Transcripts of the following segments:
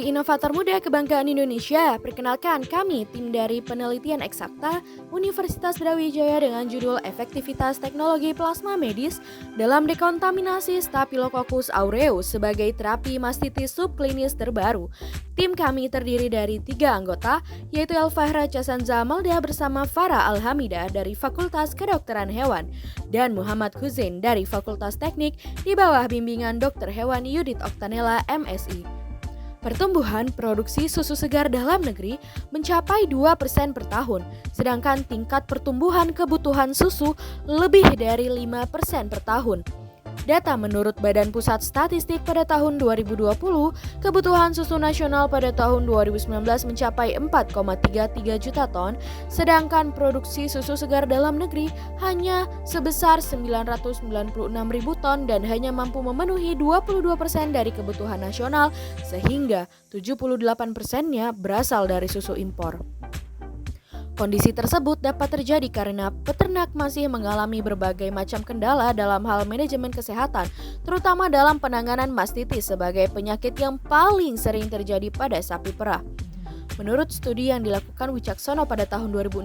Hai inovator muda kebanggaan Indonesia, perkenalkan kami tim dari penelitian Eksakta Universitas Brawijaya dengan judul Efektivitas Teknologi Plasma Medis dalam Dekontaminasi Staphylococcus aureus sebagai terapi mastitis subklinis terbaru. Tim kami terdiri dari 3 anggota, yaitu Elvahra Casanza Malda bersama Farah Alhamidah dari Fakultas Kedokteran Hewan dan Muhammad Huzain dari Fakultas Teknik di bawah bimbingan Dr. Hewan Yudit Oktanela MSI. Pertumbuhan produksi susu segar dalam negeri mencapai 2% per tahun, sedangkan tingkat pertumbuhan kebutuhan susu lebih dari 5% per tahun. Data menurut Badan Pusat Statistik pada tahun 2020, kebutuhan susu nasional pada tahun 2019 mencapai 4,33 juta ton, sedangkan produksi susu segar dalam negeri hanya sebesar 996 ribu ton dan hanya mampu memenuhi 22% dari kebutuhan nasional, sehingga 78%-nya berasal dari susu impor. Kondisi tersebut dapat terjadi karena peternak masih mengalami berbagai macam kendala dalam hal manajemen kesehatan, terutama dalam penanganan mastitis sebagai penyakit yang paling sering terjadi pada sapi perah. Menurut studi yang dilakukan Wicaksono pada tahun 2016,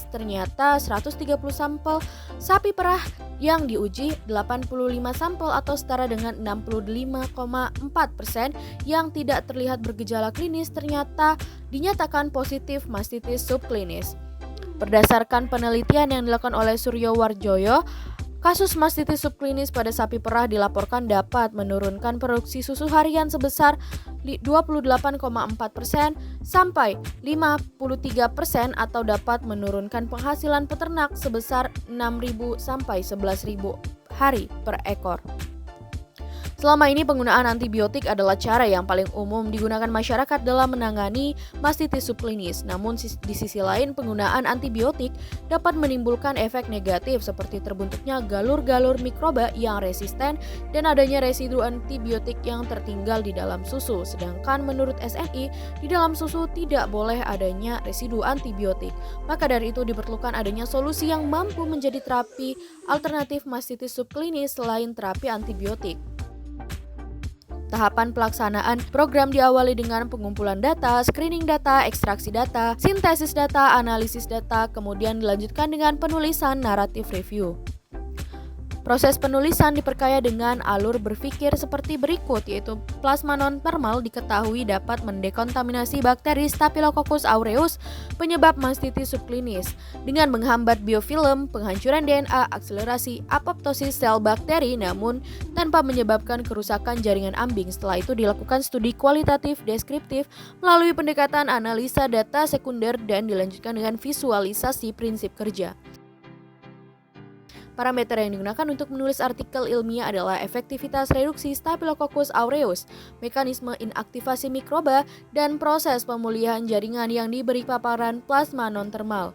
ternyata 130 sampel sapi perah yang diuji, 85 sampel atau setara dengan 65,4% yang tidak terlihat bergejala klinis ternyata dinyatakan positif mastitis subklinis. Berdasarkan penelitian yang dilakukan oleh Suryo Warjoyo, kasus mastitis subklinis pada sapi perah dilaporkan dapat menurunkan produksi susu harian sebesar 28,4% sampai 53% atau dapat menurunkan penghasilan peternak sebesar 6.000 sampai 11.000 hari per ekor. Selama ini penggunaan antibiotik adalah cara yang paling umum digunakan masyarakat dalam menangani mastitis subklinis. Namun di sisi lain penggunaan antibiotik dapat menimbulkan efek negatif seperti terbentuknya galur-galur mikroba yang resisten dan adanya residu antibiotik yang tertinggal di dalam susu. Sedangkan menurut SNI, di dalam susu tidak boleh adanya residu antibiotik. Maka dari itu diperlukan adanya solusi yang mampu menjadi terapi alternatif mastitis subklinis selain terapi antibiotik. Tahapan pelaksanaan program diawali dengan pengumpulan data, screening data, ekstraksi data, sintesis data, analisis data, kemudian dilanjutkan dengan penulisan naratif review. Proses penulisan diperkaya dengan alur berpikir seperti berikut, yaitu plasma non-thermal diketahui dapat mendekontaminasi bakteri Staphylococcus aureus penyebab mastitis subklinis dengan menghambat biofilm, penghancuran DNA, akselerasi apoptosis sel bakteri namun tanpa menyebabkan kerusakan jaringan ambing. Setelah itu dilakukan studi kualitatif deskriptif melalui pendekatan analisa data sekunder dan dilanjutkan dengan visualisasi prinsip kerja. Parameter yang digunakan untuk menulis artikel ilmiah adalah efektivitas reduksi Staphylococcus aureus, mekanisme inaktivasi mikroba, dan proses pemulihan jaringan yang diberi paparan plasma non-thermal.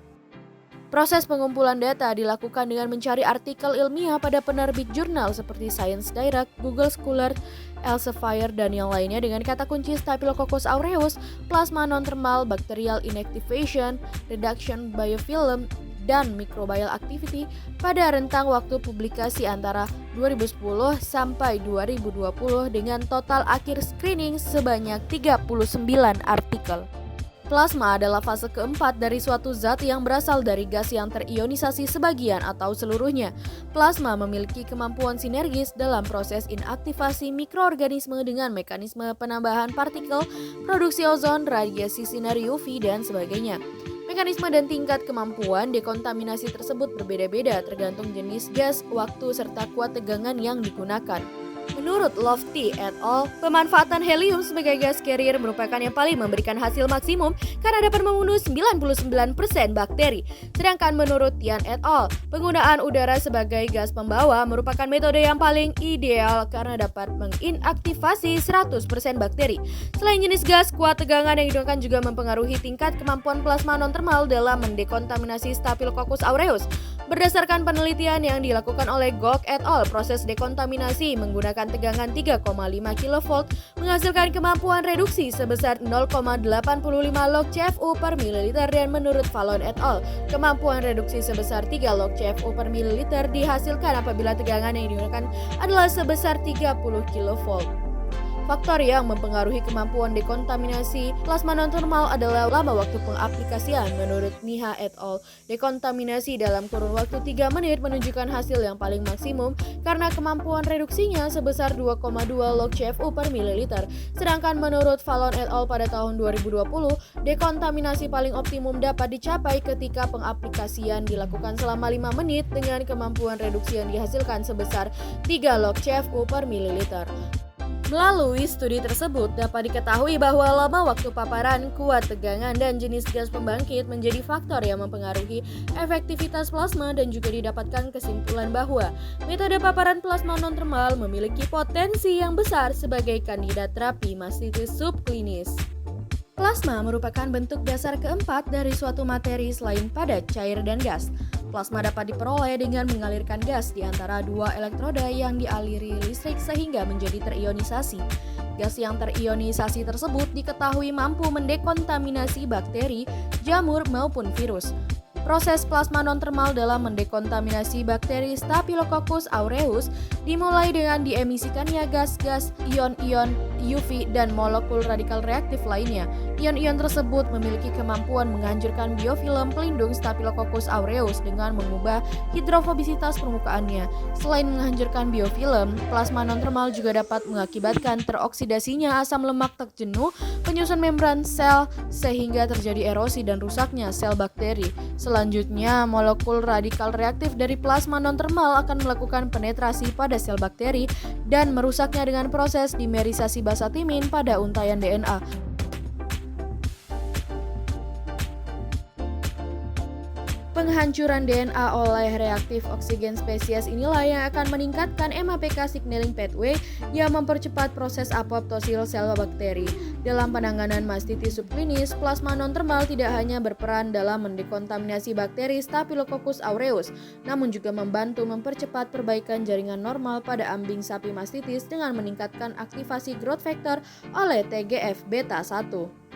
Proses pengumpulan data dilakukan dengan mencari artikel ilmiah pada penerbit jurnal seperti Science Direct, Google Scholar, Elsevier, dan yang lainnya dengan kata kunci Staphylococcus aureus, plasma non-thermal, bacterial inactivation, reduction biofilm, dan microbial activity pada rentang waktu publikasi antara 2010 sampai 2020 dengan total akhir screening sebanyak 39 artikel. Plasma adalah fase keempat dari suatu zat yang berasal dari gas yang terionisasi sebagian atau seluruhnya. Plasma memiliki kemampuan sinergis dalam proses inaktivasi mikroorganisme dengan mekanisme penambahan partikel, produksi ozon, radiasi sinar UV, dan sebagainya. Mekanisme dan tingkat kemampuan dekontaminasi tersebut berbeda-beda tergantung jenis gas, waktu, serta kuat tegangan yang digunakan. Menurut Lofty et al., pemanfaatan helium sebagai gas carrier merupakan yang paling memberikan hasil maksimum karena dapat membunuh 99% bakteri. Sedangkan menurut Tian et al., penggunaan udara sebagai gas pembawa merupakan metode yang paling ideal karena dapat menginaktivasi 100% bakteri. Selain jenis gas, kuat tegangan yang digunakan juga mempengaruhi tingkat kemampuan plasma non-thermal dalam mendekontaminasi Staphylococcus aureus. Berdasarkan penelitian yang dilakukan oleh Gok et al., proses dekontaminasi menggunakan tegangan 3,5 kV menghasilkan kemampuan reduksi sebesar 0,85 log CFU per mililiter dan menurut Fallon et al., kemampuan reduksi sebesar 3 log CFU per mililiter dihasilkan apabila tegangan yang digunakan adalah sebesar 30 kV. Faktor yang mempengaruhi kemampuan dekontaminasi plasma non-termal adalah lama waktu pengaplikasian. Menurut Niha et al., dekontaminasi dalam kurun waktu 3 menit menunjukkan hasil yang paling maksimum karena kemampuan reduksinya sebesar 2,2 log CFU per mililiter. Sedangkan menurut Fallon et al. Pada tahun 2020, dekontaminasi paling optimum dapat dicapai ketika pengaplikasian dilakukan selama 5 menit dengan kemampuan reduksi yang dihasilkan sebesar 3 log CFU per mililiter. Melalui studi tersebut dapat diketahui bahwa lama waktu paparan, kuat tegangan, dan jenis gas pembangkit menjadi faktor yang mempengaruhi efektivitas plasma dan juga didapatkan kesimpulan bahwa metode paparan plasma non-termal memiliki potensi yang besar sebagai kandidat terapi mastitis subklinis. Plasma merupakan bentuk dasar keempat dari suatu materi selain padat, cair, dan gas. Plasma dapat diperoleh dengan mengalirkan gas di antara dua elektroda yang dialiri listrik sehingga menjadi terionisasi. Gas yang terionisasi tersebut diketahui mampu mendekontaminasi bakteri, jamur, maupun virus. Proses plasma non-termal dalam mendekontaminasi bakteri Staphylococcus aureus dimulai dengan diemisikannya gas-gas, ion-ion UV, dan molekul radikal reaktif lainnya. Ion-ion tersebut memiliki kemampuan menghancurkan biofilm pelindung Staphylococcus aureus dengan mengubah hidrofobisitas permukaannya. Selain menghancurkan biofilm, plasma non-termal juga dapat mengakibatkan teroksidasinya asam lemak tak jenuh, penyusun membran sel, sehingga terjadi erosi dan rusaknya sel bakteri. Selanjutnya, molekul radikal reaktif dari plasma non-termal akan melakukan penetrasi pada sel bakteri dan merusaknya dengan proses dimerisasi basa timin pada untaian DNA. Penghancuran DNA oleh reaktif oksigen spesies inilah yang akan meningkatkan MAPK signaling pathway yang mempercepat proses apoptosil sel bakteri. Dalam penanganan mastitis subklinis, plasma non-termal tidak hanya berperan dalam mendekontaminasi bakteri Staphylococcus aureus, namun juga membantu mempercepat perbaikan jaringan normal pada ambing sapi mastitis dengan meningkatkan aktivasi growth factor oleh TGF-beta 1.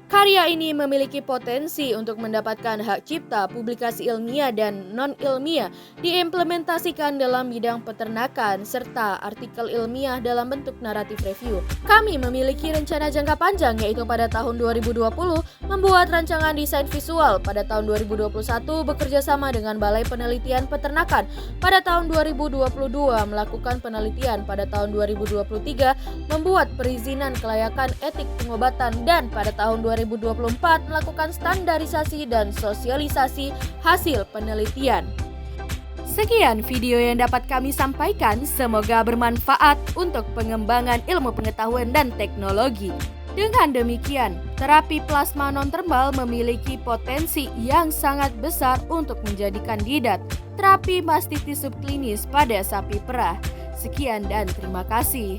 Karya ini memiliki potensi untuk mendapatkan hak cipta, publikasi ilmiah dan non-ilmiah, diimplementasikan dalam bidang peternakan, serta artikel ilmiah dalam bentuk naratif review. Kami memiliki rencana jangka panjang, yaitu pada tahun 2020 membuat rancangan desain visual, pada tahun 2021 bekerja sama dengan Balai Penelitian Peternakan, pada tahun 2022 melakukan penelitian, pada tahun 2023 membuat perizinan kelayakan etik pengobatan, dan pada tahun 2024 melakukan standarisasi dan sosialisasi hasil penelitian. Sekian video yang dapat kami sampaikan, semoga bermanfaat untuk pengembangan ilmu pengetahuan dan teknologi. Dengan demikian, terapi plasma non-termal memiliki potensi yang sangat besar untuk menjadi kandidat terapi mastitis subklinis pada sapi perah. Sekian dan terima kasih.